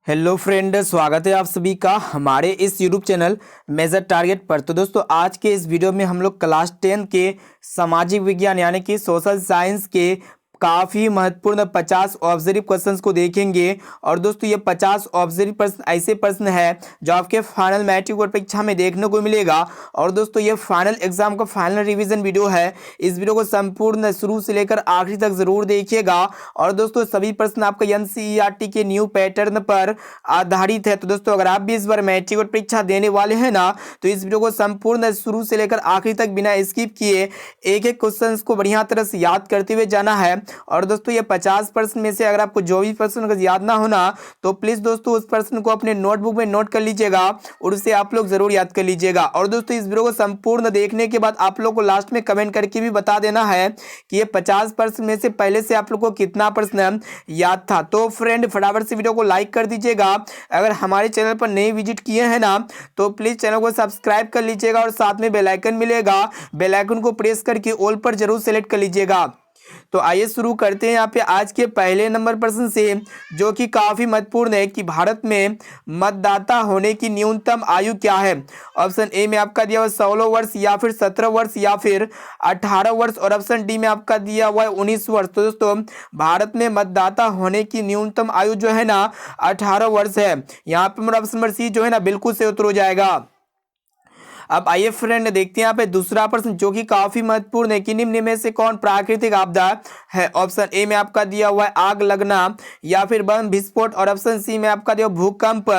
Hello friend, स्वागत है आप सभी का हमारे इस यूट्यूब चैनल मेजर टारगेट पर। तो दोस्तों, आज के इस वीडियो में हम लोग क्लास 10 के सामाजिक विज्ञान यानी कि सोशल साइंस के काफ़ी महत्वपूर्ण 50 ऑब्जर्व क्वेश्चंस को देखेंगे। और दोस्तों, ये 50 ऑब्जर्व प्रश्न ऐसे प्रश्न है जो आपके फाइनल मैट्रिक बोर्ड परीक्षा में देखने को मिलेगा। और दोस्तों, ये फाइनल एग्जाम का फाइनल रिवीजन वीडियो है। इस वीडियो को संपूर्ण शुरू से लेकर आखिरी तक जरूर देखिएगा। और दोस्तों, सभी प्रश्न आपका एनसीईआरटी के न्यू पैटर्न पर आधारित है। तो दोस्तों, अगर आप भी इस बार मैट्रिक बोर्ड परीक्षा देने वाले हैं ना, तो इस वीडियो को संपूर्ण शुरू से लेकर आखिरी तक बिना स्किप किए एक एक क्वेश्चन को बढ़िया तरह से याद करते हुए जाना है। और दोस्तों, ये 50 प्रश्न में से अगर आपको जो भी प्रश्न अगर याद ना होना, तो प्लीज दोस्तों उस प्रश्न को अपने नोटबुक में नोट कर लीजिएगा और उसे आप लोग जरूर याद कर लीजिएगा। और दोस्तों, इस वीडियो को संपूर्ण देखने के बाद आप लोग को लास्ट में कमेंट करके भी बता देना है कि ये 50 प्रश्न में से पहले से आप लोग को कितना प्रश्न याद था। तो फ्रेंड, फटाफट से वीडियो को लाइक कर दीजिएगा। अगर हमारे चैनल पर नए विजिट किए हैं ना, तो प्लीज चैनल को सब्सक्राइब कर लीजिएगा और साथ में बेल आइकन मिलेगा, बेल आइकन को प्रेस करके ऑल पर जरूर सेलेक्ट कर लीजिएगा। तो आइए शुरू करते हैं यहाँ पे आज के पहले नंबर प्रश्न से, जो कि काफी महत्वपूर्ण है कि भारत में मतदाता होने की न्यूनतम आयु क्या है। ऑप्शन ए में आपका दिया हुआ 16 वर्ष, या फिर 17 वर्ष, या फिर 18 वर्ष, और ऑप्शन डी में आपका दिया हुआ है 19 वर्ष। तो दोस्तों, भारत में मतदाता होने की न्यूनतम आयु जो है ना 18 वर्ष है। यहाँ पे मेरा ऑप्शन नंबर सी जो है ना बिल्कुल से उत्तर हो जाएगा। अब आइए फ्रेंड, देखते हैं यहाँ पे दूसरा प्रश्न, जो कि काफी महत्वपूर्ण है कि निम्न में से कौन प्राकृतिक आपदा है। ऑप्शन ए में आपका दिया हुआ है आग लगना, या फिर बम विस्फोट, और ऑप्शन सी में आपका दिया भूकंप,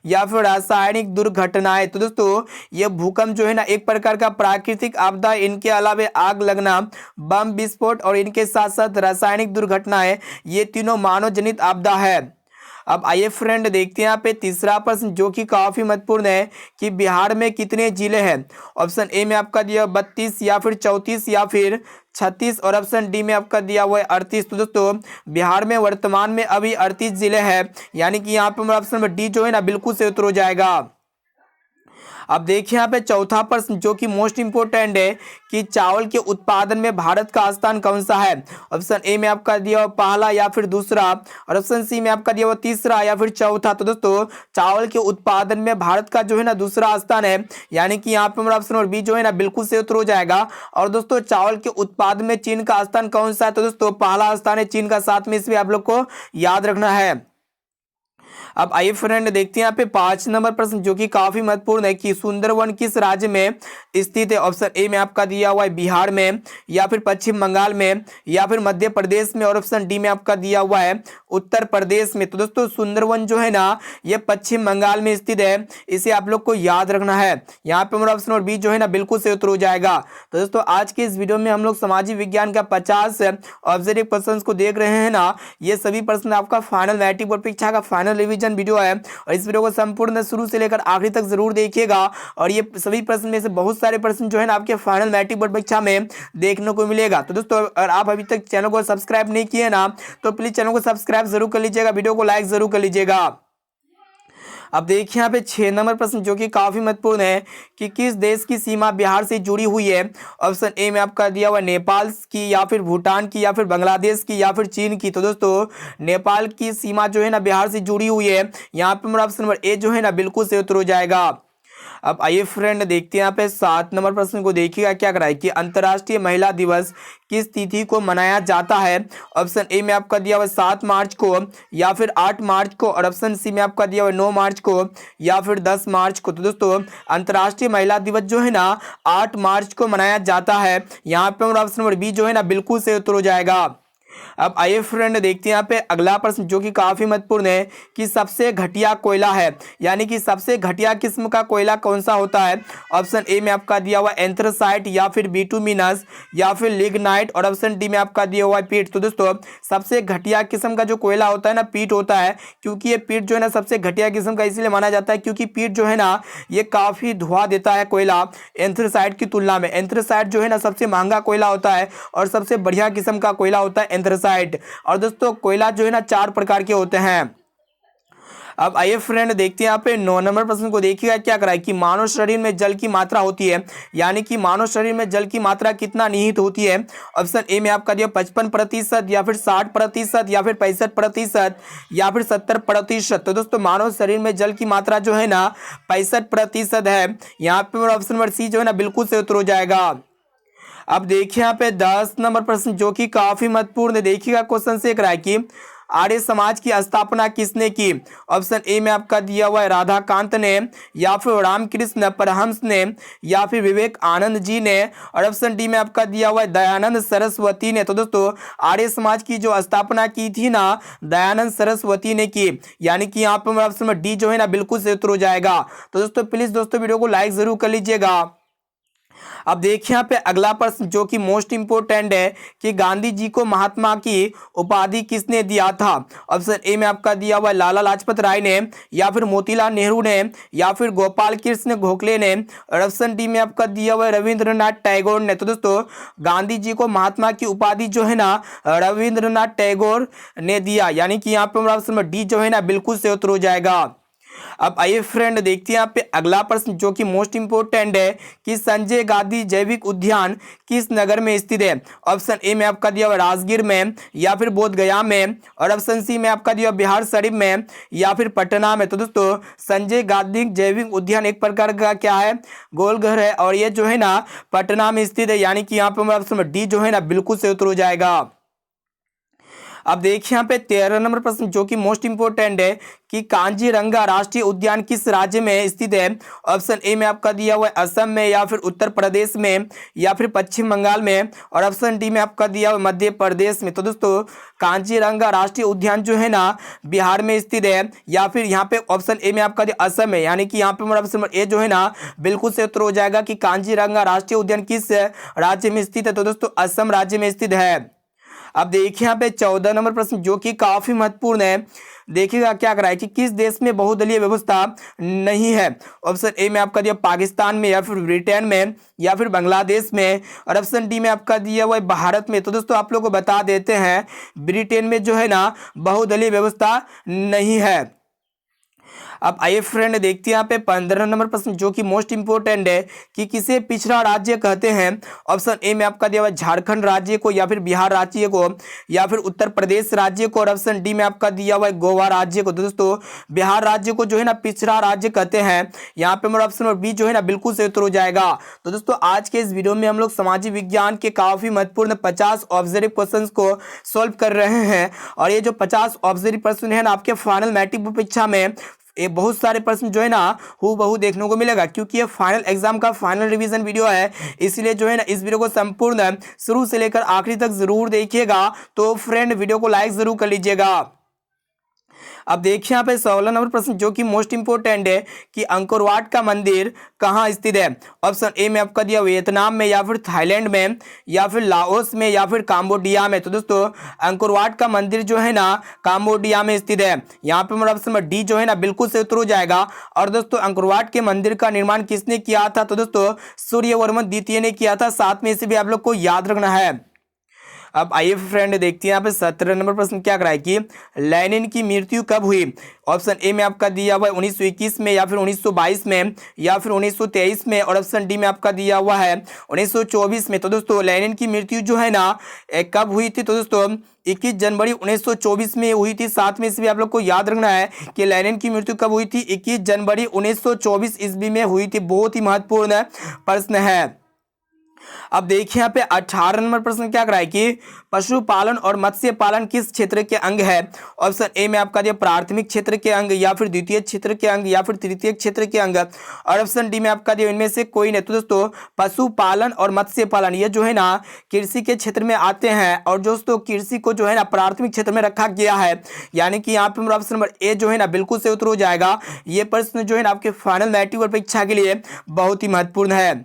या फिर रासायनिक दुर्घटनाएं। तो दोस्तों, ये भूकंप जो है ना एक प्रकार का प्राकृतिक आपदा, इनके अलावा आग लगना, बम विस्फोट और इनके साथ साथ रासायनिक दुर्घटनाएं, ये तीनों मानव जनित आपदा है। अब आइए फ्रेंड, देखते हैं यहाँ पे तीसरा प्रश्न, जो कि काफी महत्वपूर्ण है कि बिहार में कितने जिले हैं। ऑप्शन ए में आपका दिया 32, या फिर 34, या फिर 36, और ऑप्शन डी में आपका दिया हुआ है 38। तो दोस्तों, बिहार में वर्तमान में अभी 38 जिले हैं, यानी कि यहाँ पे ऑप्शन नंबर डी जो है ना बिल्कुल से उत्तर हो जाएगा। अब देखिए यहाँ पे चौथा प्रश्न, जो कि मोस्ट इंपोर्टेंट है कि चावल के उत्पादन में भारत का स्थान कौन सा है। ऑप्शन ए में आपका दिया हुआ पहला, या फिर दूसरा, और ऑप्शन सी में आपका दिया हुआ तीसरा, या फिर चौथा। तो दोस्तों, चावल के उत्पादन में भारत का जो है ना दूसरा स्थान है, यानी कि यहाँ पे मेरा ऑप्शन नंबर बी जो है ना बिल्कुल से उत्तर हो जाएगा। और दोस्तों, चावल के उत्पादन में चीन का स्थान कौन सा है। तो दोस्तों, पहला स्थान है चीन का, साथ में इसमें आप लोग को याद रखना है। अब आइए फ्रेंड, देखते हैं यहाँ पे 5 नंबर प्रश्न, जो कि काफी महत्वपूर्ण है कि सुंदरवन किस राज्य में स्थित है। ऑप्शन ए में आपका दिया हुआ है बिहार में, या फिर पश्चिम बंगाल में, या फिर मध्य प्रदेश में, और ऑप्शन डी में आपका दिया हुआ है उत्तर प्रदेश में। तो दोस्तों, सुंदरवन जो है ना ये पश्चिम बंगाल में स्थित है, इसे आप लोग को याद रखना है। यहाँ पे मेरा ऑप्शन और बी जो है ना बिल्कुल से उत्तर हो जाएगा। तो दोस्तों, आज के इस वीडियो में हम लोग सामाजिक विज्ञान का 50 ऑब्जर्व क्वेश्चन को देख रहे हैं ना। ये सभी प्रश्न आपका फाइनल मैट्रिक बोर्ड परीक्षा का फाइनल रिवीजन वीडियो है, और इस वीडियो को संपूर्ण शुरू से लेकर आखिरी तक जरूर देखिएगा। और ये सभी प्रश्न में से बहुत सारे प्रश्न जो है ना आपके फाइनल मैट्रिक बोर्ड परीक्षा में देखने को मिलेगा। तो दोस्तों, अगर आप अभी तक चैनल को सब्सक्राइब नहीं किए ना, तो प्लीज चैनल को सब्सक्राइब जरूर कर लीजिएगा, वीडियो को लाइक जरूर कर लीजिएगा। अब देखिए यहाँ पे 6 नंबर प्रश्न, जो कि काफी महत्वपूर्ण है कि किस देश की सीमा बिहार से जुड़ी हुई है। ऑप्शन ए में आपका दिया हुआ नेपाल की, या फिर भूटान की, या फिर बांग्लादेश की, या फिर चीन की। तो दोस्तों, नेपाल की सीमा जो है ना बिहार से जुड़ी हुई है। यहाँ पे मेरा ऑप्शन नंबर ए जो है ना बिल्कुल से उत्तर हो जाएगा। अब आइए फ्रेंड, देखते हैं यहाँ पे 7 नंबर प्रश्न को देखिएगा क्या करा है कि अंतर्राष्ट्रीय महिला दिवस किस तिथि को मनाया जाता है। ऑप्शन ए में आपका दिया हुआ 7 मार्च को, या फिर 8 मार्च को, और ऑप्शन सी में आपका दिया हुआ 9 मार्च को, या फिर 10 मार्च को। तो दोस्तों, अंतर्राष्ट्रीय महिला दिवस जो है ना 8 मार्च को मनाया जाता है। यहाँ पे ऑप्शन नंबर बी जो है ना बिल्कुल से उत्तर हो जाएगा। अब आइए फ्रेंड, देखते हैं यहाँ पे अगला प्रश्न, जो कि काफी महत्वपूर्ण है कि सबसे घटिया कोयला है, यानी कि सबसे घटिया किस्म का कोयला कौन सा होता है। ऑप्शन ए में आपका दिया हुआ एंथ्रासाइट, या फिर बिटुमिनस, या फिर लिग्नाइट, और ऑप्शन डी में आपका दिया हुआ है पीट। तो दोस्तों, सबसे घटिया किस्म का जो कोयला होता है ना पीट होता है, क्योंकि ये पीट जो है ना सबसे घटिया किस्म का इसलिए माना जाता है क्योंकि पीट जो है ना ये काफी धुआं देता है कोयला एंथ्रासाइट की तुलना में। एंथ्रासाइट जो है ना सबसे महंगा कोयला होता है, और सबसे बढ़िया किस्म का कोयला होता है एंथ्रासाइट। और दोस्तों, कोयला जो है ना 4 प्रकार के होते हैं। अब आइए फ्रेंड देखते हैं यहाँ पे 9 नंबर प्रश्न को। देखिएगा क्या करा है कि मानव शरीर में जल की मात्रा होती है, यानी कि मानव शरीर में जल की मात्रा कितना निहित होती है। ऑप्शन ए में आपका दिया 55% या फिर 60% या फिर 65% या फिर 70%। तो दोस्तों मानव शरीर में जल की मात्रा जो है ना 65% है। यहाँ पे ऑप्शन नंबर सी जो है ना बिल्कुल सही उत्तर हो जाएगा। अब देखिए यहाँ पे 10 नंबर प्रश्न जो कि काफी महत्वपूर्ण है। देखिएगा क्वेश्चन से करा है कि आर्य समाज की स्थापना किसने की। ऑप्शन ए में आपका दिया हुआ है राधाकांत ने, या फिर रामकृष्ण परमहंस ने, या फिर विवेक आनंद जी ने, और ऑप्शन डी में आपका दिया हुआ है दयानंद सरस्वती ने। तो दोस्तों आर्य समाज की जो स्थापना की थी ना दयानंद सरस्वती ने की, यानी कि यहाँ पर ऑप्शन नंबर डी जो है ना बिल्कुल सही उत्तर हो जाएगा। तो दोस्तों प्लीज दोस्तों वीडियो को लाइक जरूर कर लीजिएगा। अब देखिए यहाँ पे अगला प्रश्न जो कि मोस्ट इंपोर्टेंट है कि गांधी जी को महात्मा की उपाधि किसने दिया था। ऑप्शन ए में आपका दिया हुआ है लाला लाजपत राय ने, या फिर मोतीलाल नेहरू ने, या फिर गोपाल कृष्ण गोखले ने, और ऑप्शन डी में आपका दिया हुआ है रविंद्रनाथ टैगोर ने। तो दोस्तों गांधी जी को महात्मा की उपाधि जो है ना रविंद्रनाथ टैगोर ने दिया, यानी कि यहाँ पे ऑप्शन नंबर डी जो है ना बिल्कुल सही उत्तर हो जाएगा। अब आइए फ्रेंड देखते हैं यहाँ पे अगला प्रश्न जो कि मोस्ट इंपोर्टेंट है कि संजय गांधी जैविक उद्यान किस नगर में स्थित है। ऑप्शन ए में आपका दिया हुआ राजगीर में, या फिर बोध गया में, और ऑप्शन सी में आपका दिया बिहार शरीफ में, या फिर पटना में। तो दोस्तों संजय गांधी जैविक उद्यान एक प्रकार का क्या है गोलघर है, और ये जो है ना पटना में स्थित है, यानी कि यहाँ पे ऑप्शन डी जो है ना बिल्कुल सही उत्तर हो जाएगा। अब देखिए यहाँ पे 13 नंबर प्रश्न जो कि मोस्ट इंपोर्टेंट है कि कांजीरंगा राष्ट्रीय उद्यान किस राज्य में स्थित है। ऑप्शन ए में आपका दिया हुआ है असम में, या फिर उत्तर प्रदेश में, या फिर पश्चिम बंगाल में, और ऑप्शन डी में आपका दिया हुआ मध्य प्रदेश में। तो दोस्तों कांजीरंगा राष्ट्रीय उद्यान जो है ना बिहार में स्थित है, या फिर यहाँ पे ऑप्शन ए में आपका दिया असम है, यानी कि यहाँ पे ऑप्शन नंबर ए जो है ना बिल्कुल से उत्तर हो जाएगा कि कांजीरंगा राष्ट्रीय उद्यान किस राज्य में स्थित है। तो दोस्तों असम राज्य में स्थित है। अब देखिए यहाँ पे 14 नंबर प्रश्न जो कि काफी महत्वपूर्ण है। देखिएगा क्या करा है कि किस देश में बहुदलीय व्यवस्था नहीं है। ऑप्शन ए में आपका दिया पाकिस्तान में, या फिर ब्रिटेन में, या फिर बांग्लादेश में, और ऑप्शन डी में आपका दिया हुआ है भारत में। तो दोस्तों आप लोग को बता देते हैं ब्रिटेन में जो है ना बहुदलीय व्यवस्था नहीं है। अब आइए फ्रेंड देखते हैं यहाँ पे 15 नंबर प्रश्न जो कि मोस्ट इंपोर्टेंट है कि किसे पिछड़ा राज्य कहते हैं। ऑप्शन ए में आपका दिया हुआ झारखंड राज्य को, या फिर बिहार राज्य को, या फिर उत्तर प्रदेश राज्य को, और ऑप्शन डी में आपका दिया हुआ है गोवा राज्य को। तो दोस्तों बिहार राज्य को जो है ना पिछड़ा राज्य कहते हैं। यहाँ पे मेरा ऑप्शन नंबर बी जो है ना बिल्कुल सही उत्तर हो जाएगा। तो दोस्तों आज के इस वीडियो में हम लोग सामाजिक विज्ञान के काफी महत्वपूर्ण 50 ऑब्जर्व क्वेश्चन को सोल्व कर रहे हैं, और ये जो 50 ऑब्जर्व प्रश्न है ना आपके फाइनल मैट्रिक परीक्षा में ये बहुत सारे प्रश्न जो है ना हूबहू देखने को मिलेगा, क्योंकि ये फाइनल एग्जाम का फाइनल रिवीजन वीडियो है। इसलिए जो है ना इस वीडियो को संपूर्ण शुरू से लेकर आखिरी तक जरूर देखिएगा। तो फ्रेंड वीडियो को लाइक जरूर कर लीजिएगा। अब देखिए यहाँ पे 16 नंबर प्रश्न जो कि मोस्ट इंपोर्टेंट है कि अंकोर वाट का मंदिर कहाँ स्थित है। ऑप्शन ए में आपका दिया वियतनाम में, या फिर थाईलैंड में, या फिर लाओस में, या फिर काम्बोडिया में। तो दोस्तों अंकोर वाट का मंदिर जो है ना काम्बोडिया में स्थित है। यहाँ पे मेरा ऑप्शन नंबर डी जो है ना बिल्कुल से उत्तर हो जाएगा। और दोस्तों अंकोर वाट के मंदिर का निर्माण किसने किया था। तो दोस्तों सूर्यवर्मन द्वितीय ने किया था। साथ में इसे भी आप लोग को याद रखना है। अब आइए फ्रेंड देखते हैं यहाँ पे 17 नंबर प्रश्न क्या कराए कि लेनिन की मृत्यु कब हुई। ऑप्शन ए में आपका दिया हुआ है 1921 में, या फिर 1922 में, या फिर 1923 में, और ऑप्शन डी में आपका दिया हुआ है 1924 में। तो दोस्तों लेनिन की मृत्यु जो है ना कब हुई थी। तो दोस्तों 21 जनवरी 1924 में हुई थी। साथ में इसमें आप लोग को याद रखना है कि लेनिन की मृत्यु कब हुई थी। 21 जनवरी 1924 ईस्वी में हुई थी। बहुत ही महत्वपूर्ण प्रश्न है। अब देखिए यहाँ पे 18 नंबर प्रश्न क्या कराए कि पशुपालन और मत्स्य पालन किस क्षेत्र के अंग है। ऑप्शन ए में आपका दिया प्राथमिक क्षेत्र के अंग, या फिर द्वितीय क्षेत्र के अंग, या फिर तृतीय क्षेत्र के अंग, और ऑप्शन डी में आपका दिया इनमें से कोई नहीं। तो दोस्तों पशुपालन और मत्स्य पालन ये जो है ना कृषि के क्षेत्र में आते हैं, और दोस्तों कृषि को जो है ना प्राथमिक क्षेत्र में रखा गया है, यानी कि यहाँ पे ऑप्शन नंबर ए जो है ना बिल्कुल से उत्तर हो जाएगा। ये प्रश्न जो है ना आपके फाइनल मैट्रिक परीक्षा के लिए बहुत ही महत्वपूर्ण है।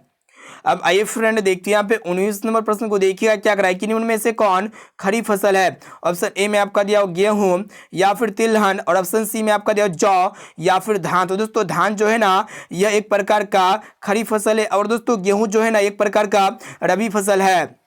अब आइए फ्रेंड देखते हैं यहाँ पे 19 नंबर प्रश्न को। देखिएगा क्या कराए कि निम्न में से कौन खरीफ फसल है। ऑप्शन ए में आपका दिया गेहूं, या फिर तिलहन, और ऑप्शन सी में आपका दिया जौ, या फिर धान। तो दोस्तों धान जो है ना यह एक प्रकार का खरीफ फसल है, और दोस्तों गेहूं जो है ना एक प्रकार का रबी फसल है।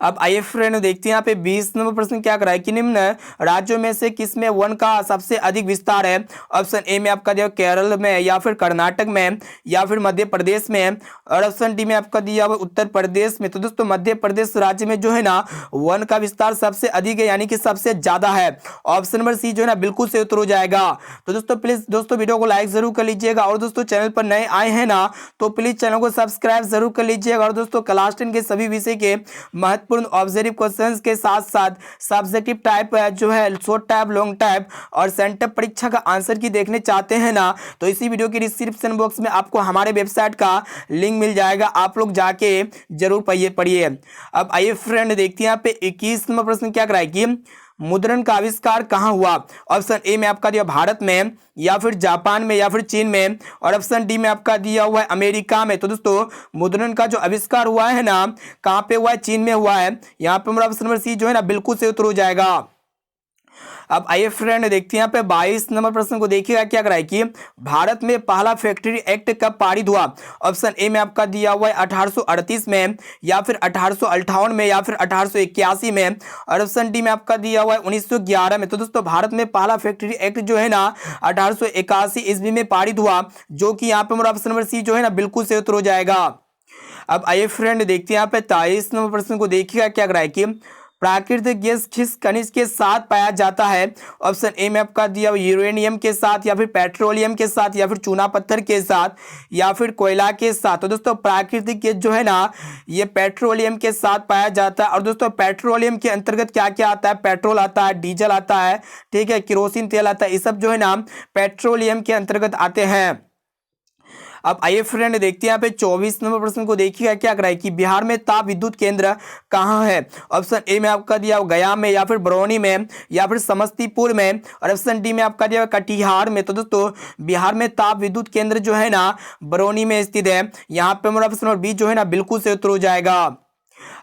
अब आइए फ्रेंड देखते हैं यहाँ पे 20 नंबर प्रश्न क्या कराए कि निम्न राज्यों में से किसमें वन का सबसे अधिक विस्तार है। ऑप्शन ए में आपका दिया केरल में, या फिर कर्नाटक में, या फिर मध्य प्रदेश में, और ऑप्शन डी में आपका दिया हुआ उत्तर प्रदेश में। तो दोस्तों मध्य प्रदेश राज्य में जो है ना वन का विस्तार सबसे अधिक है, यानी कि सबसे ज्यादा है। ऑप्शन नंबर सी जो है ना बिल्कुल सही उत्तर हो जाएगा। तो दोस्तों प्लीज दोस्तों वीडियो को लाइक जरूर कर लीजिएगा, और दोस्तों चैनल पर नए आए हैं ना तो प्लीज चैनल को सब्सक्राइब जरूर कर लीजिएगा। और दोस्तों क्लास 10 के सभी विषय के महत्वपूर्ण ऑब्जेक्टिव क्वेश्चंस के साथ साथ सब्जेक्टिव टाइप जो है, शॉर्ट टाइप, लॉन्ग टाइप और सेंटर परीक्षा का आंसर की देखने चाहते हैं ना तो इसी वीडियो के डिस्क्रिप्शन बॉक्स में आपको हमारे वेबसाइट का लिंक मिल जाएगा, आप लोग जाके जरूर पढ़िए। अब आइए फ्रेंड देखते हैं यहाँ पे 21 नंबर प्रश्न क्या कराए कि मुद्रण का आविष्कार कहाँ हुआ। ऑप्शन ए में आपका दिया भारत में, या फिर जापान में, या फिर चीन में, और ऑप्शन डी में आपका दिया हुआ है अमेरिका में। तो दोस्तों मुद्रण का जो आविष्कार हुआ है ना कहाँ पे हुआ है, चीन में हुआ है। यहाँ पे हमारा ऑप्शन नंबर सी जो है ना बिल्कुल सही उत्तर हो जाएगा। अब आइए फ्रेंड देखते हैं यहाँ पे 22 नंबर प्रश्न को देखिएगा क्या कराए कि भारत में पहला फैक्ट्री एक्ट कब पारित हुआ। ऑप्शन ए में आपका दिया हुआ है 1838 में, या फिर 1858 में, या फिर 1881 में, और ऑप्शन डी में आपका दिया हुआ है 1911 में। तो दोस्तों भारत में पहला फैक्ट्री एक्ट जो है ना 1881 ईस्वी में पारित हुआ, जो कि यहाँ पे हमारा ऑप्शन नंबर सी जो है ना बिल्कुल सही उत्तर हो जाएगा। अब आइए फ्रेंड देखते हैं यहाँ पे 23 नंबर प्रश्न को देखिएगा क्या कराए कि प्राकृतिक गैस किस खनिज के साथ पाया जाता है। ऑप्शन ए में आपका दिया यूरेनियम के साथ, या फिर पेट्रोलियम के साथ, या फिर चूना पत्थर के साथ, या फिर कोयला के साथ। तो दोस्तों प्राकृतिक गैस जो है ना ये पेट्रोलियम के साथ पाया जाता है। और दोस्तों पेट्रोलियम के अंतर्गत क्या क्या आता है, पेट्रोल आता है, डीजल आता है, ठीक है, केरोसिन तेल आता है, ये सब जो है ना पेट्रोलियम के अंतर्गत आते हैं। अब आइए फ्रेंड देखते हैं यहाँ पे 24 नंबर प्रश्न को देखिएगा क्या कराए कि बिहार में ताप विद्युत केंद्र कहाँ है। ऑप्शन ए में आपका दिया गया में, या फिर बरौनी में, या फिर समस्तीपुर में, और ऑप्शन डी में आपका दिया कटिहार में। तो दोस्तों बिहार में ताप विद्युत केंद्र जो है ना बरौनी में स्थित है। यहाँ पे हमारा ऑप्शन नंबर बी जो है ना बिल्कुल सही उत्तर हो जाएगा।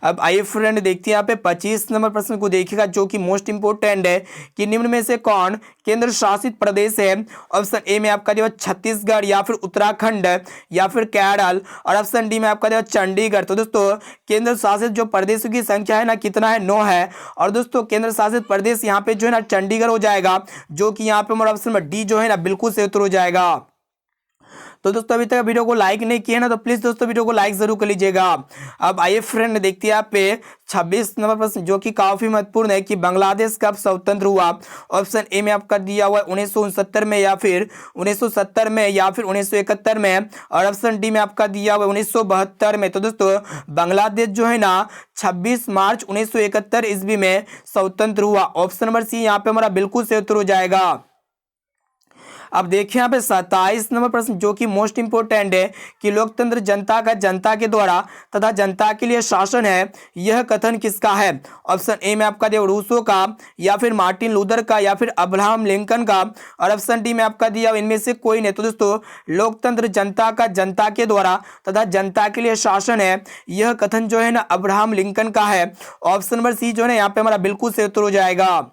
अब आइए फ्रेंड देखते हैं यहाँ पे 25 नंबर प्रश्न को देखिएगा जो कि मोस्ट इंपोर्टेंट है कि निम्न में से कौन केंद्र शासित प्रदेश है। ऑप्शन ए में आपका दिया छत्तीसगढ़, या फिर उत्तराखंड, या फिर केरल, और ऑप्शन डी में आपका दिया चंडीगढ़। तो दोस्तों केंद्र शासित जो प्रदेशों की संख्या है ना कितना है, 9 है। और दोस्तों केंद्र शासित प्रदेश यहाँ पे जो है ना चंडीगढ़ हो जाएगा, जो कि यहाँ पे हमारा ऑप्शन नंबर डी जो है ना बिल्कुल सही उत्तर हो जाएगा। तो दोस्तों अभी तक वीडियो को लाइक नहीं किया ना तो प्लीज दोस्तों वीडियो को लाइक जरूर कर लीजिएगा। अब आइए फ्रेंड देखते हैं यहाँ पे 26 नंबर प्रश्न जो कि काफी महत्वपूर्ण है कि बांग्लादेश कब स्वतंत्र हुआ। ऑप्शन ए में आपका दिया हुआ है 1969 में, या फिर 1970 में, या फिर 1971 में, और ऑप्शन डी में आपका दिया हुआ है 1972 में। तो दोस्तों बांग्लादेश जो है ना 26 मार्च 1971 ईस्वी में स्वतंत्र हुआ। ऑप्शन नंबर सी यहाँ पे हमारा बिल्कुल सही उत्तर हो जाएगा। अब देखिए यहाँ पे 27 नंबर प्रश्न जो कि मोस्ट इंपोर्टेंट है कि लोकतंत्र जनता का जनता के द्वारा तथा जनता के लिए शासन है, यह कथन किसका है। ऑप्शन ए में आपका दिया रूसो का, या फिर मार्टिन लूथर का, या फिर अब्राहम लिंकन का, और ऑप्शन डी में आपका दिया इनमें से कोई नहीं। तो दोस्तों लोकतंत्र जनता का जनता के द्वारा तथा जनता के लिए शासन है, यह कथन जो है ना अब्राहम लिंकन का है। ऑप्शन नंबर सी जो है ना यहाँ पे हमारा बिल्कुल सही उत्तर हो जाएगा।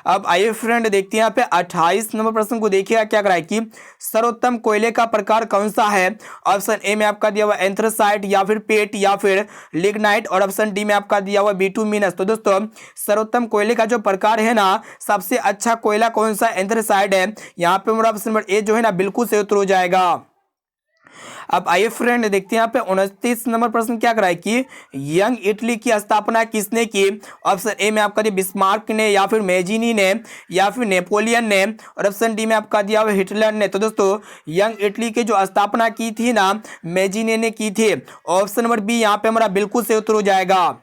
अब आइए फ्रेंड देखते हैं यहाँ पे 28 नंबर प्रश्न को देखिएगा क्या कराए कि सर्वोत्तम कोयले का प्रकार कौन सा है। ऑप्शन ए में आपका दिया हुआ एंथ्रासाइट, या फिर पेट, या फिर लिग्नाइट, और ऑप्शन डी में आपका दिया हुआ बिटुमिनस। तो दोस्तों सर्वोत्तम कोयले का जो प्रकार है ना सबसे अच्छा कोयला कौन सा, एंथ्रासाइट है। यहाँ पे हमारा ऑप्शन नंबर ए जो है ना बिल्कुल सही उत्तर हो जाएगा। अब आइए फ्रेंड देखते हैं यहाँ पे 29 नंबर प्रश्न क्या कराए कि यंग इटली की स्थापना किसने की। ऑप्शन ए में आपका दिया बिस्मार्क ने, या फिर मेजिनी ने, या फिर नेपोलियन ने, और ऑप्शन डी में आपका दिया हुआ हिटलर ने। तो दोस्तों यंग इटली की जो स्थापना की थी ना मेजिनी ने की थी। ऑप्शन नंबर बी यहाँ पे हमारा बिल्कुल सही उत्तर हो जाएगा।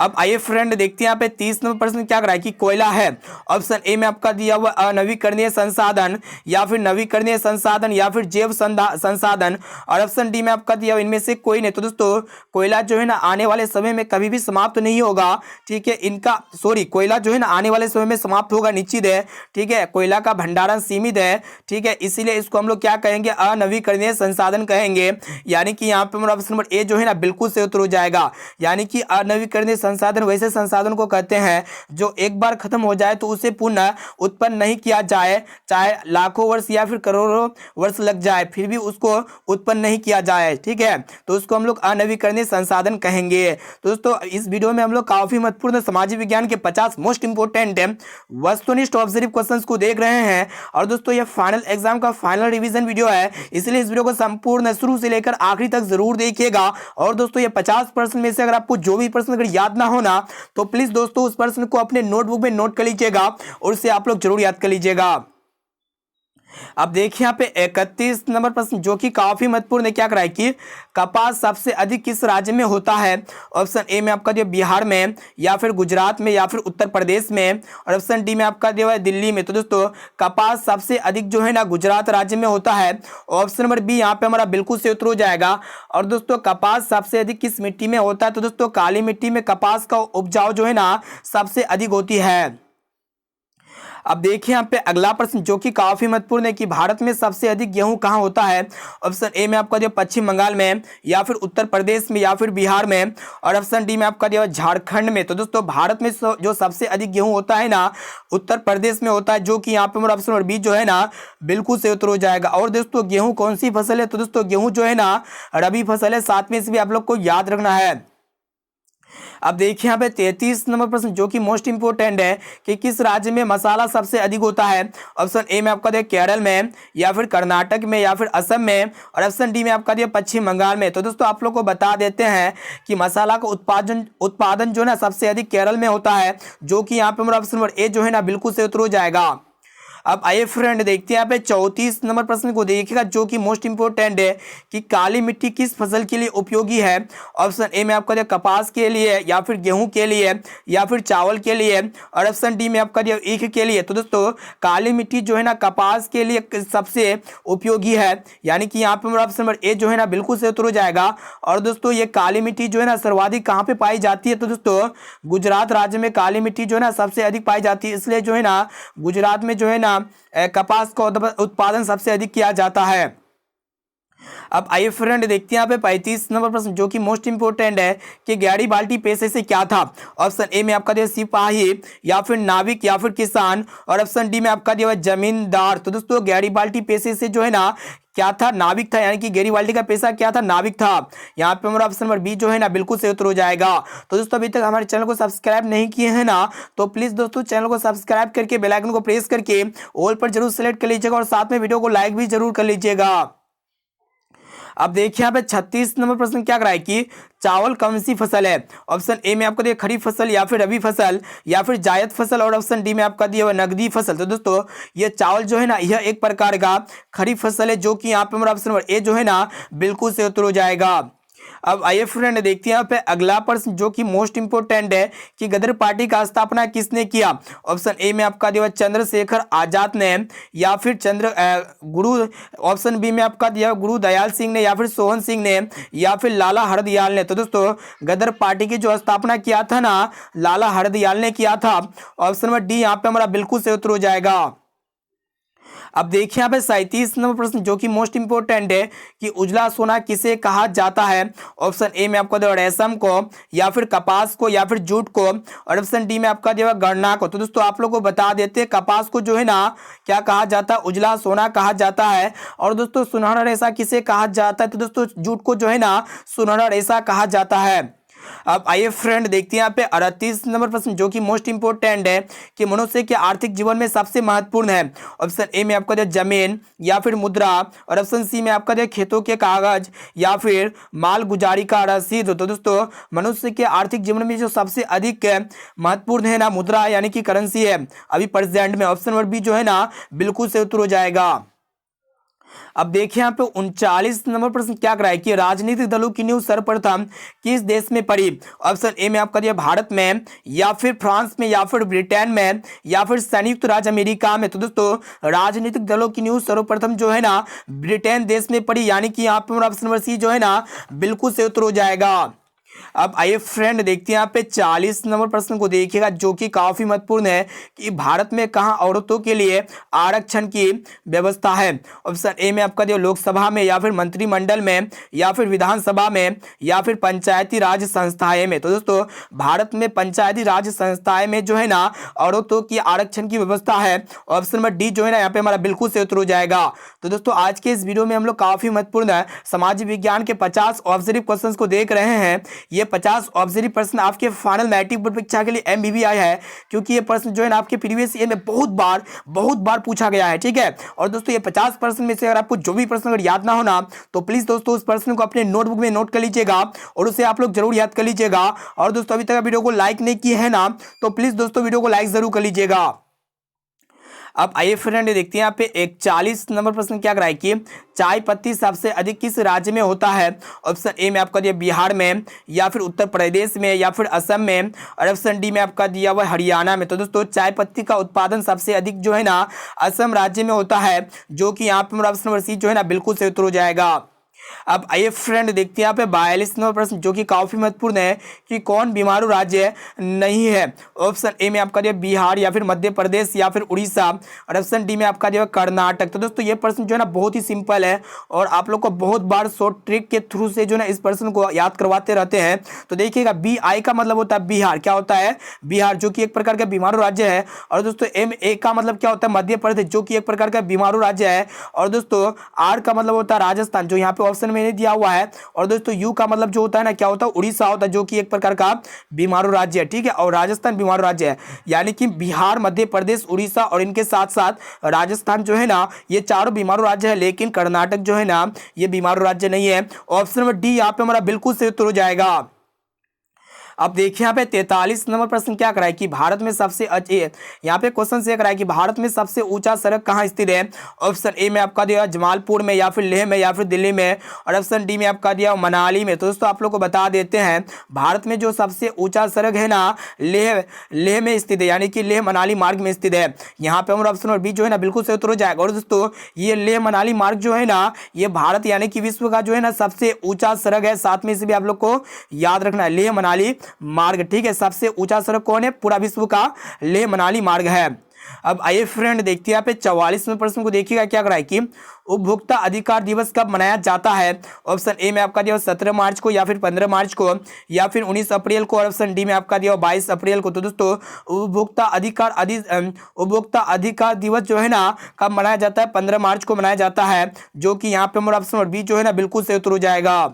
अब आइए फ्रेंड देखते हैं यहाँ पे 30 नंबर प्रश्न क्या कराए कि कोयला है। ऑप्शन ए में आपका दिया हुआ अनवीकरणीय संसाधन, या फिर नवीकरणीय संसाधन, या फिर जैव संसाधन, और ऑप्शन डी में आपका दिया हुआ इनमें से कोई नहीं। तो दोस्तों कोयला जो है ना आने वाले समय में कभी भी समाप्त नहीं होगा, ठीक है। कोयला जो है ना आने वाले समय में समाप्त होगा निश्चित है, ठीक है। कोयला का भंडारण सीमित है, ठीक है, इसीलिए इसको हम लोग क्या कहेंगे, अनवीकरणीय संसाधन कहेंगे। यानी कि यहाँ पे हमारा ऑप्शन नंबर ए जो है ना बिल्कुल सही उत्तर हो जाएगा। यानी कि अनवीकरणीय संसाधन वैसे संसाधन को कहते हैं जो एक बार खत्म हो जाए तो उसे पुनः उत्पन्न नहीं किया जाए, चाहे लाखों वर्ष या फिर करोड़ों वर्ष लग जाए फिर भी उसको उत्पन्न नहीं किया जाए, ठीक है, तो उसको हम लोग अनवीकरणीय संसाधन कहेंगे। तो दोस्तों इस वीडियो में हम लोग काफी महत्वपूर्ण सामाजिक विज्ञान के 50 मोस्ट इंपोर्टेंट वस्तुनिष्ठ ऑब्जर्व क्वेश्चंस को देख रहे हैं। और दोस्तों ये फाइनल एग्जाम का फाइनल रिवीजन वीडियो है, इसलिए इस वीडियो को संपूर्ण शुरू से लेकर आखिरी तक जरूर देखिएगा। और दोस्तों ये 50% में से अगर आपको जो भी प्रश्न अगर याद ना होना तो प्लीज दोस्तों उस प्रश्न को अपने नोटबुक में नोट कर लीजिएगा और उसे आप लोग जरूर याद कर लीजिएगा। अब देखिए यहाँ पे 31 नंबर प्रश्न जो कि काफी महत्वपूर्ण है, क्या कराए कि कपास सबसे अधिक किस राज्य में होता है? ऑप्शन ए में आपका जो बिहार में, या फिर गुजरात में, या फिर उत्तर प्रदेश में, और ऑप्शन डी में आपका जो है दिल्ली में। तो दोस्तों कपास सबसे अधिक जो है ना गुजरात राज्य में होता है। ऑप्शन नंबर बी यहाँ पे हमारा बिल्कुल से उत्तर हो जाएगा। और दोस्तों कपास सबसे अधिक किस मिट्टी में होता है? तो दोस्तों काली मिट्टी में कपास का उपजाऊ जो है ना सबसे अधिक होती है। अब देखिए यहाँ पे अगला प्रश्न जो कि काफी महत्वपूर्ण है कि भारत में सबसे अधिक गेहूं कहाँ होता है? ऑप्शन ए में आपका जो पश्चिम बंगाल में, या फिर उत्तर प्रदेश में, या फिर बिहार में, और ऑप्शन डी में आपका जो झारखंड में। तो दोस्तों भारत में जो सबसे अधिक गेहूं होता है ना उत्तर प्रदेश में होता है, जो कि यहाँ पे मेरा ऑप्शन नंबर बी जो है ना बिल्कुल से उत्तर हो जाएगा। और दोस्तों गेहूं कौन सी फसल है? तो दोस्तों गेहूं जो है ना रबी फसल है, साथ में इसे भी आप लोग को याद रखना है। अब देखिए यहाँ पे 33 नंबर प्रश्न जो कि मोस्ट इंपोर्टेंट है कि किस राज्य में मसाला सबसे अधिक होता है? ऑप्शन ए में आपका दिया केरल में, या फिर कर्नाटक में, या फिर असम में, और ऑप्शन डी में आपका दिया पश्चिम बंगाल में। तो दोस्तों आप लोग को बता देते हैं कि मसाला का उत्पादन जो है ना सबसे अधिक केरल में होता है, जो कि यहाँ पे मेरा ऑप्शन नंबर ए जो है ना बिल्कुल से उत्तर हो जाएगा। अब आइए फ्रेंड देखते हैं यहाँ पे 34 नंबर प्रश्न को देखिएगा जो कि मोस्ट इंपोर्टेंट है कि काली मिट्टी किस फसल के लिए उपयोगी है? ऑप्शन ए में आपका दिया कपास के लिए, या फिर गेहूं के लिए, या फिर चावल के लिए, और ऑप्शन डी में आपका दिया ईख के लिए। तो दोस्तों काली मिट्टी जो है ना कपास के लिए सबसे उपयोगी है, यानी कि यहाँ पे मेरा ऑप्शन नंबर ए जो है ना बिल्कुल से उत्तर हो जाएगा। और दोस्तों ये काली मिट्टी जो है ना सर्वाधिक कहाँ पे पाई जाती है? तो दोस्तों गुजरात राज्य में काली मिट्टी जो है ना सबसे अधिक पाई जाती है, इसलिए जो है ना गुजरात में जो है ना कपास का उत्पादन सबसे अधिक किया जाता है। अब आइए फ्रेंड देखते हैं यहाँ पे 35 नंबर प्रश्न जो कि मोस्ट इंपोर्टेंट है कि गैरी बाल्टी पेशे से क्या था? ऑप्शन ए में आपका दिया सिपाही, या फिर नाविक, या फिर किसान, और ऑप्शन डी में आपका दिया जमींदार। तो दोस्तों गैरी बाल्टी पेशे से जो है ना क्या था? नाविक था, यानी कि गैरी बाल्टी का पेशा क्या था? नाविक था। यहाँ पे हमारा ऑप्शन नंबर बी जो है ना बिल्कुल से उत्तर हो जाएगा। तो दोस्तों अभी तक हमारे चैनल को सब्सक्राइब नहीं किए हैं ना तो प्लीज दोस्तों चैनल को सब्सक्राइब करके बेल आइकन को प्रेस करके ऑल पर जरूर सेलेक्ट कर लीजिएगा और साथ में वीडियो को लाइक भी जरूर कर लीजिएगा। अब देखिए यहाँ पे 36 नंबर प्रश्न क्या कराए कि चावल कौन सी फसल है? ऑप्शन ए में आपको दिया खरीफ फसल, या फिर रबी फसल, या फिर जायद फसल, और ऑप्शन डी में आपका दिया हुआ नगदी फसल। तो दोस्तों ये चावल जो है ना यह एक प्रकार का खरीफ फसल है, जो कि यहाँ पे हमारा ऑप्शन नंबर ए जो है ना बिल्कुल से उत्तर हो जाएगा। अब आइए फ्रेंड देखते हैं यहाँ पे अगला प्रश्न जो कि मोस्ट इंपोर्टेंट है कि गदर पार्टी का स्थापना किसने किया? ऑप्शन ए में आपका दिया चंद्रशेखर आजाद ने, या फिर गुरु, ऑप्शन बी में आपका दिया गुरु दयाल सिंह ने, या फिर सोहन सिंह ने, या फिर लाला हरदयाल ने। तो दोस्तों गदर पार्टी की जो स्थापना किया था ना लाला हरदयाल ने किया था। ऑप्शन नंबर डी यहाँ पे हमारा बिल्कुल से उत्तर हो जाएगा। अब देखिए यहाँ पे 37 नंबर प्रश्न जो कि मोस्ट इंपोर्टेंट है कि उजला सोना किसे कहा जाता है? ऑप्शन ए में आपका दिया रेशम को, या फिर कपास को, या फिर जूट को, और ऑप्शन डी में आपका दिया गन्ना को। तो दोस्तों आप लोग को बता देते हैं कपास को जो है ना क्या कहा जाता है? उजला सोना कहा जाता है। और दोस्तों सुनहरा रेशा किसे कहा जाता है? तो दोस्तों जूट को जो है ना सुनहरा रेशा कहा जाता है। अब आइए फ्रेंड देखते हैं यहाँ पे 38 नंबर प्रश्न जो कि मोस्ट इंपोर्टेंट है कि मनुष्य के आर्थिक जीवन में सबसे महत्वपूर्ण है। ऑप्शन ए में आपका दिया जमीन, या फिर मुद्रा, और ऑप्शन सी में आपका दिया खेतों के कागज, या फिर माल गुजारी का रसीद। तो दोस्तों मनुष्य के आर्थिक जीवन में जो सबसे अधिक महत्वपूर्ण है ना मुद्रा यानी कि करेंसी है अभी प्रेजेंट में। ऑप्शन नंबर बी जो है ना बिल्कुल से उत्तर हो जाएगा। अब देखिए यहाँ पे 39 नंबर प्रश्न क्या कराए कि राजनीतिक दलों की नींव सर्वप्रथम किस देश में पड़ी? ऑप्शन ए में आपका दिया भारत में, या फिर फ्रांस में, या फिर ब्रिटेन में, या फिर संयुक्त राज्य अमेरिका में। तो दोस्तों राजनीतिक दलों की नींव सर्वप्रथम जो है ना ब्रिटेन देश में पड़ी, यानी कि यहाँ पे ऑप्शन नंबर सी जो है ना बिल्कुल से उत्तर हो जाएगा। अब आइए फ्रेंड देखते हैं यहाँ पे 40 नंबर प्रश्न को देखिएगा, जो कि काफी महत्वपूर्ण है कि भारत में कहाँ औरतों के लिए आरक्षण की व्यवस्था है। ऑप्शन ए में आपका दिया लोकसभा में, या फिर मंत्रिमंडल में, या फिर विधानसभा में, या फिर पंचायती राज संस्थाएं में। तो दोस्तों भारत में पंचायती राज संस्थाएं में जो है ना औरतों की आरक्षण की व्यवस्था है। ऑप्शन नंबर डी जो है ना यहाँ पे हमारा बिल्कुल सही उत्तर हो जाएगा। तो दोस्तों आज के इस वीडियो में हम लोग काफी महत्वपूर्ण है सामाजिक विज्ञान के 50 ऑब्जर्व क्वेश्चंस को देख रहे हैं। ये 50 ऑब्जर्व प्रश्न आपके फाइनल मैट्रिक बोर्ड परीक्षा के लिए एमबीबीआई है, क्योंकि ये प्रश्न जो है ना आपके प्रीवियस ईयर में बहुत बार पूछा गया है। ठीक है, और दोस्तों ये 50 प्रश्न में से अगर आपको जो भी प्रश्न अगर याद ना हो ना, तो प्लीज दोस्तों उस प्रश्न को अपने नोटबुक में नोट कर लीजिएगा और उसे आप लोग जरूर याद कर लीजिएगा। और दोस्तों अभी तक वीडियो को लाइक नहीं किए है ना, तो प्लीज दोस्तों वीडियो को लाइक जरूर कर लीजिएगा। अब आइए फ्रेंड देखते हैं यहाँ पे 41 नंबर प्रश्न क्या कराए कि चाय पत्ती सबसे अधिक किस राज्य में होता है। ऑप्शन ए में आपका दिया बिहार में, या फिर उत्तर प्रदेश में, या फिर असम में, और ऑप्शन डी में आपका दिया हुआ हरियाणा में। तो दोस्तों चाय पत्ती का उत्पादन सबसे अधिक जो है ना असम राज्य में होता है, जो कि यहाँ पे ऑप्शन नंबर सी जो है ना बिल्कुल सही उत्तर हो जाएगा। अब आइए फ्रेंड देखते हैं यहाँ पे 42 नंबर प्रश्न, जो कि काफी महत्वपूर्ण है कि कौन बीमारू राज्य नहीं है। ऑप्शन ए में आपका दिया बिहार, या फिर मध्य प्रदेश, या फिर उड़ीसा, और ऑप्शन डी में आपका दिया कर्नाटक। तो दोस्तों ये प्रश्न जो है ना बहुत ही सिंपल है और आप लोग को बहुत बार शॉर्ट ट्रिक के थ्रू से जो है ना इस प्रश्न को याद करवाते रहते हैं। तो देखिएगा बी आई का मतलब होता है बिहार, क्या होता है बिहार, जो कि एक प्रकार का बीमारू राज्य है। और दोस्तों एम ए का मतलब क्या होता है मध्य प्रदेश, जो कि एक प्रकार का बीमारू राज्य है। और दोस्तों आर का मतलब होता है राजस्थान, जो यहाँ पे ऑप्शन मैंने दिया हुआ है। और दोस्तों यू का मतलब जो होता है ना क्या होता है उड़ीसा होता है, जो कि एक प्रकार का बीमारू राज्य है। ठीक है, और राजस्थान बीमारू राज्य है, यानी कि बिहार, मध्य प्रदेश, उड़ीसा और इनके साथ साथ राजस्थान जो है ना ये चारों बीमारू राज्य है, लेकिन कर्नाटक जो है ना ये बीमारू राज्य नहीं है। ऑप्शन नंबर डी यहाँ पे हमारा बिल्कुल सही उत्तर हो जाएगा। अब देखिए यहाँ पे 43 नंबर प्रश्न क्या कराए कि भारत में सबसे यहाँ पे क्वेश्चन से कराए कि भारत में सबसे ऊंचा सड़क कहाँ स्थित है। ऑप्शन ए में आपका दिया जमालपुर में, या फिर लेह में, या फिर दिल्ली में, और ऑप्शन डी में आपका दिया मनाली में। तो दोस्तों आप लोग को बता देते हैं भारत में जो सबसे ऊंचा सड़क है ना लेह में स्थित है, यानी कि लेह मनाली मार्ग में स्थित है। यहाँ पे हमारा ऑप्शन नंबर बी जो है ना बिल्कुल सही उत्तर हो जाएगा। और दोस्तों ये लेह मनाली मार्ग जो है ना ये भारत यानी कि विश्व का जो है ना सबसे ऊंचा सड़क है। साथ में इसे भी आप लोग को याद रखना है, लेह मनाली मार्ग। ठीक है, सबसे ऊंचा सड़क कौन है पूरा विश्व का, लेह मनाली मार्ग है। अब आइए फ्रेंड देखते हैं यहाँ पे 44वें प्रश्न को देखिएगा क्या कराए कि उपभोक्ता अधिकार दिवस कब मनाया जाता है। ऑप्शन ए में आपका दिया 17 मार्च को, या फिर 15 मार्च को, या फिर 19 अप्रैल को, और ऑप्शन डी में आपका दिया 22 अप्रैल को। तो दोस्तों उपभोक्ता अधिकार दिवस जो है ना कब मनाया जाता है, 15 मार्च को मनाया जाता है, जो कि यहाँ पे हमारा ऑप्शन नंबर बी जो है ना बिल्कुल सही उत्तर हो जाएगा।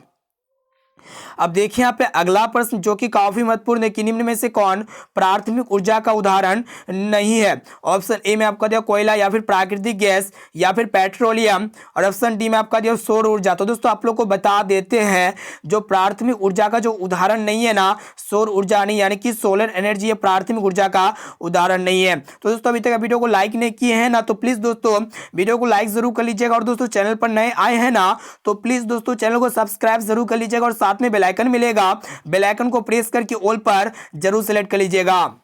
अब देखिए यहाँ पे अगला प्रश्न, जो कि काफी महत्वपूर्ण है कि निम्न में से कौन प्राथमिक ऊर्जा का उदाहरण नहीं है। ऑप्शन ए में आपका दिया कोयला, या फिर प्राकृतिक गैस, या फिर पेट्रोलियम, और ऑप्शन डी में आपका दिया सौर ऊर्जा। तो दोस्तों आप लोग को बता देते हैं जो प्राथमिक ऊर्जा का जो उदाहरण नहीं है ना सौर ऊर्जा नहीं, यानी कि सोलर एनर्जी प्राथमिक ऊर्जा का उदाहरण नहीं है। तो दोस्तों अभी तक वीडियो को लाइक नहीं किए हैं ना, तो प्लीज दोस्तों वीडियो को लाइक जरूर कर लीजिएगा। और दोस्तों चैनल पर नए आए हैं ना, तो प्लीज दोस्तों चैनल को सब्सक्राइब जरूर कर लीजिएगा, और साथ में बेल आइकन मिलेगा, बेल आइकन को प्रेस करके ऑल पर जरूर सेलेक्ट कर लीजिएगा।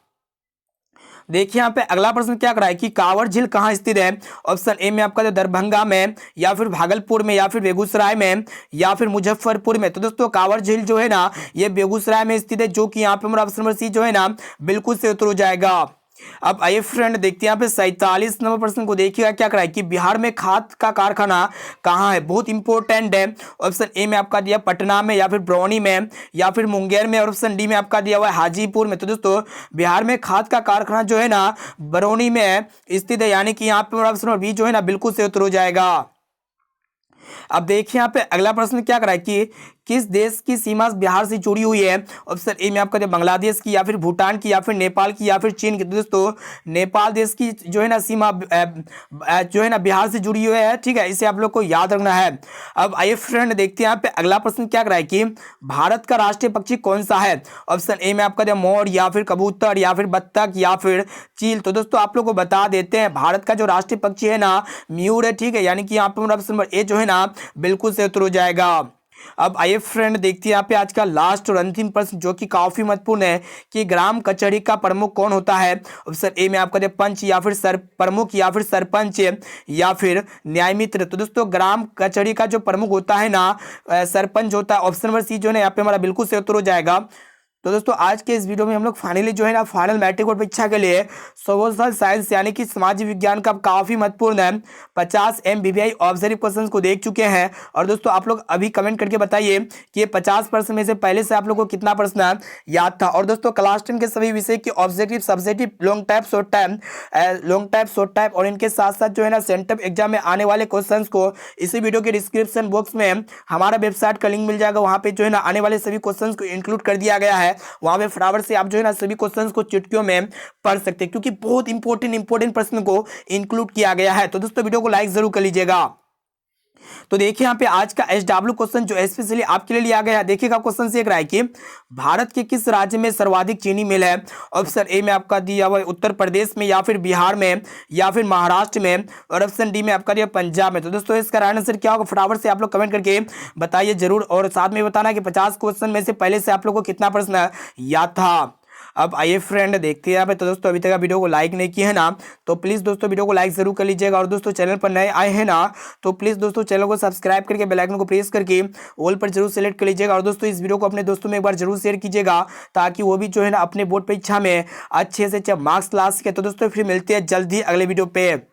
देखिए यहाँ पे अगला प्रश्न क्या कराए कि कांवर झील कहाँ स्थित है। ऑप्शन ए में आपका दरभंगा में, या फिर भागलपुर में, या फिर बेगूसराय में, या फिर मुजफ्फरपुर में। तो दोस्तों कांवर झील जो है ना ये बेगूसराय में स्थित है, जो कि यहाँ पे हमारा ऑप्शन नंबर सी जो है ना बिल्कुल से उत्तर हो जाएगा। अब आइए फ्रेंड देखते हैं यहाँ पे 47 नंबर प्रश्न को देखिएगा क्या कराए कि बिहार में खाद का कारखाना कहाँ है, बहुत इंपॉर्टेंट है। ऑप्शन ए में आपका दिया पटना में, या फिर बरौनी में, या फिर मुंगेर में, और ऑप्शन डी में आपका दिया हुआ है हाजीपुर में। तो दोस्तों बिहार में खाद का कारखाना जो है ना बरौनी में स्थित है, यानी कि यहाँ पे ऑप्शन बी जो है ना बिल्कुल से उत्तर हो जाएगा। अब देखिए यहाँ पे अगला प्रश्न क्या कराए कि किस देश की सीमा बिहार से जुड़ी हुई है। ऑप्शन ए में आपका बांग्लादेश की, या फिर भूटान की, या फिर नेपाल की, या फिर चीन की। तो दोस्तों नेपाल देश की जो है ना सीमा जो है ना बिहार से जुड़ी हुई है। ठीक है, इसे आप लोग को याद रखना है। अब आइए फ्रेंड देखते हैं यहाँ पे अगला प्रश्न क्या कराए कि भारत का राष्ट्रीय पक्षी कौन सा है। ऑप्शन ए में आपका मोर, या फिर कबूतर, या फिर बत्तख, या फिर चील। तो दोस्तों आप लोग को बता देते हैं भारत का जो राष्ट्रीय पक्षी है ना मयूर है। ठीक है, यानी कि यहाँ पे ऑप्शन नंबर ए जो है ना बिल्कुल से उत्तर हो जाएगा। अब आइए फ्रेंड देखते हैं यहाँ पे आज का लास्ट और अंतिम प्रश्न जो कि काफी महत्वपूर्ण है कि ग्राम कचहरी का प्रमुख कौन होता है। ऑप्शन ए में आपका पंच या फिर सर प्रमुख या फिर सरपंच या फिर न्यायमित्र। तो दोस्तों ग्राम कचहरी का जो प्रमुख होता है ना सरपंच होता है। ऑप्शन नंबर सी जो है ना यहाँ पे हमारा बिल्कुल सही उत्तर हो जाएगा। तो दोस्तों आज के इस वीडियो में हम लोग फाइनली जो है ना फाइनल मैट्रिक बोर्ड परीक्षा के लिए सोशल साइंस यानी कि समाज विज्ञान का काफी महत्वपूर्ण है 50 MBBI ऑब्जर्व क्वेश्चंस को देख चुके हैं। और दोस्तों आप लोग अभी कमेंट करके बताइए कि ये 50% में से पहले से आप लोग को कितना प्रश्न याद था। और दोस्तों क्लास 10 के सभी विषय की objective subjective long type short type और इनके साथ साथ जो है ना सेंटअप एग्जाम में आने वाले क्वेश्चंस को इसी वीडियो के डिस्क्रिप्शन बॉक्स में हमारा वेबसाइट का लिंक मिल जाएगा। वहां पे जो है ना आने वाले सभी क्वेश्चंस को इंक्लूड कर दिया गया है। वहां पे फटाफट से आप जो है ना सभी क्वेश्चंस को चुटकियों में पढ़ सकते हैं क्योंकि बहुत इंपॉर्टेंट प्रश्न को इंक्लूड किया गया है। तो दोस्तों वीडियो को लाइक जरूर कर लीजिएगा। तो देखिए यहाँ पे आज का SW क्वेश्चन जो स्पेशली आपके लिए लिया गया है। देखिएगा क्वेश्चन से एक रहा है कि भारत के किस राज्य में सर्वाधिक चीनी मिल है। ऑप्शन ए में आपका दिया हुआ उत्तर प्रदेश में या फिर बिहार में या फिर महाराष्ट्र में और ऑप्शन डी में आपका दिया पंजाब में। तो दोस्तों इसका राइट आंसर क्या होगा फटाफट से आप लोग कमेंट करके बताइए जरूर और साथ में बताना कि 50 क्वेश्चन में से पहले से आप लोग को कितना प्रश्न याद था। अब आइए फ्रेंड देखते हैं यहाँ पे। तो दोस्तों अभी तक वीडियो को लाइक नहीं किया है ना तो प्लीज़ दोस्तों वीडियो को लाइक जरूर कर लीजिएगा। और दोस्तों चैनल पर नए आए हैं ना तो प्लीज़ दोस्तों चैनल को सब्सक्राइब करके बेल आइकन को प्रेस करके ऑल पर जरूर सेलेक्ट कर लीजिएगा। और दोस्तों इस वीडियो को अपने दोस्तों में एक बार जरूर शेयर कीजिएगा ताकि वो भी जो है ना अपने बोर्ड परीक्षा में अच्छे से मार्क्स ला सके। तो दोस्तों फिर मिलते हैं जल्द ही अगले वीडियो पे।